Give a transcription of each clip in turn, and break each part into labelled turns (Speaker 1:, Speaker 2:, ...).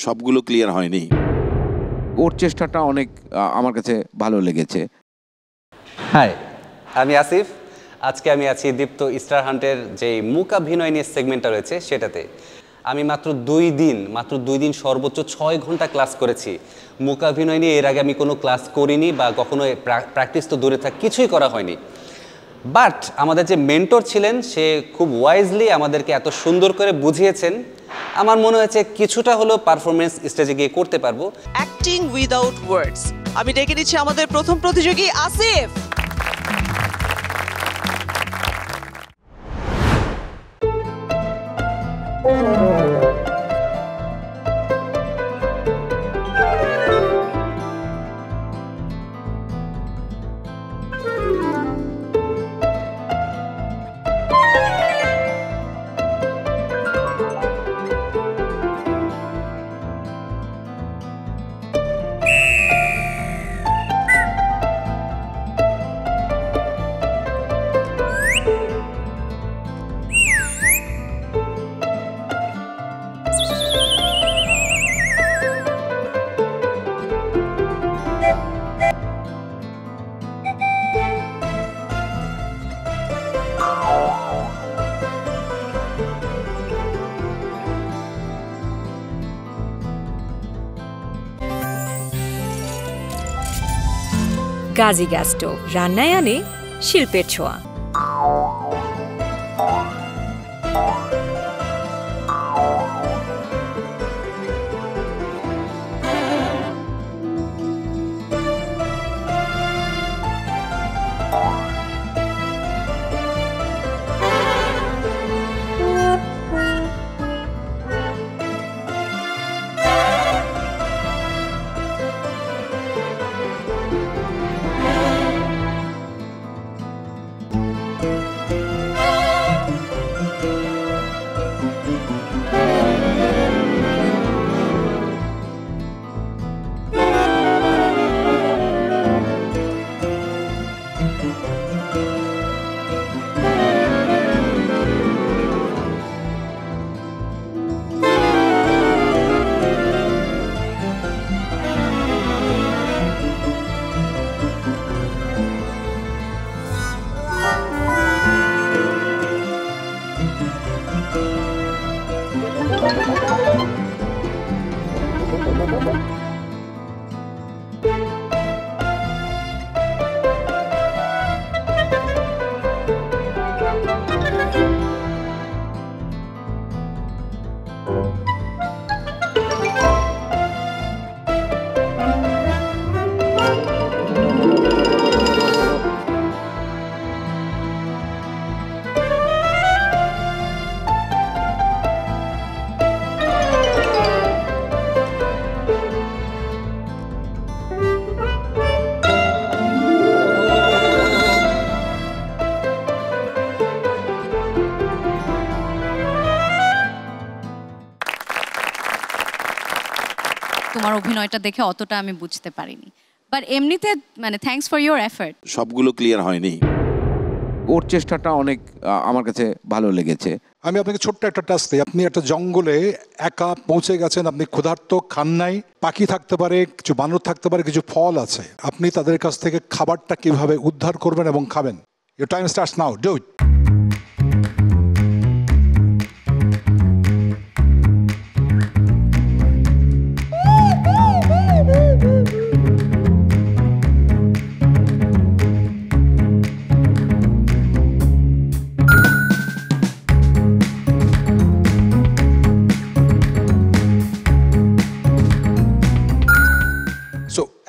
Speaker 1: সবগুলো ক্লিয়ার হয়নি।
Speaker 2: ওর চেষ্টাটা অনেক আমার কাছে ভালো লেগেছে।
Speaker 3: হাই, আমি আসিফ। আজকে আমি আছি দীপ্ত স্টার হান্টের যে মূকাভিনয় নিয়ে সেগমেন্টটা রয়েছে সেটাতে। আমি মাত্র দুই দিন সর্বোচ্চ 6 ঘন্টা ক্লাস করেছি মূকাভিনয় নিয়ে। এর আগে আমি কোনো ক্লাস করিনি বা কখনো প্র্যাকটিস তো দূরে থাক, কিছুই করা হয়নি। বাট আমাদের যে মেন্টর ছিলেন সে খুব ওয়াইজলি আমাদেরকে এত সুন্দর করে বুঝিয়েছেন, আমার মনে হয়েছে কিছুটা হলেও পারফরমেন্স স্টেজে গিয়ে করতে পারবো।
Speaker 4: অ্যাক্টিং উইদাউট ওয়ার্ডস। আমি ডেকে নিচ্ছি আমাদের প্রথম প্রতিযোগী আসিফ।
Speaker 5: গাজী গ্যাস স্টোভ রান্নায় আনে শিল্পের ছোঁয়া।
Speaker 6: তোমার অভিনয়টা দেখে অতটা আমি বুঝতে পারিনি, বাট এমনিতে মানে থ্যাঙ্কস ফর ইওর এফর্ট।
Speaker 1: সবগুলো ক্লিয়ার হয়নি।
Speaker 2: ওর চেষ্টাটা অনেক আমার কাছে ভালো লেগেছে।
Speaker 7: আমি আপনাকে ছোট্ট একটা টাস্ক দিই। আপনি একটা জঙ্গলে একা পৌঁছে গেছেন, আপনি ক্ষুধার্ত, খান নাই, পাখি থাকতে পারে, কিছু বানর থাকতে পারে, কিছু ফল আছে। আপনি তাদের কাছ থেকে খাবারটা কিভাবে উদ্ধার করবেন এবং খাবেন? Your time starts now, do it.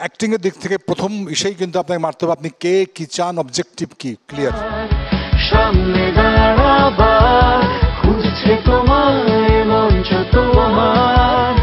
Speaker 7: Acting এর দিক থেকে প্রথম ইসেই কিন্তু আপনাকে মারতে হবে, আপনি কে, কি চান, অবজেক্টিভ কি, ক্লিয়ার।
Speaker 8: সামনে দাঁড়াবার খুঁজছে তোমায় মঞ্চ তোমার,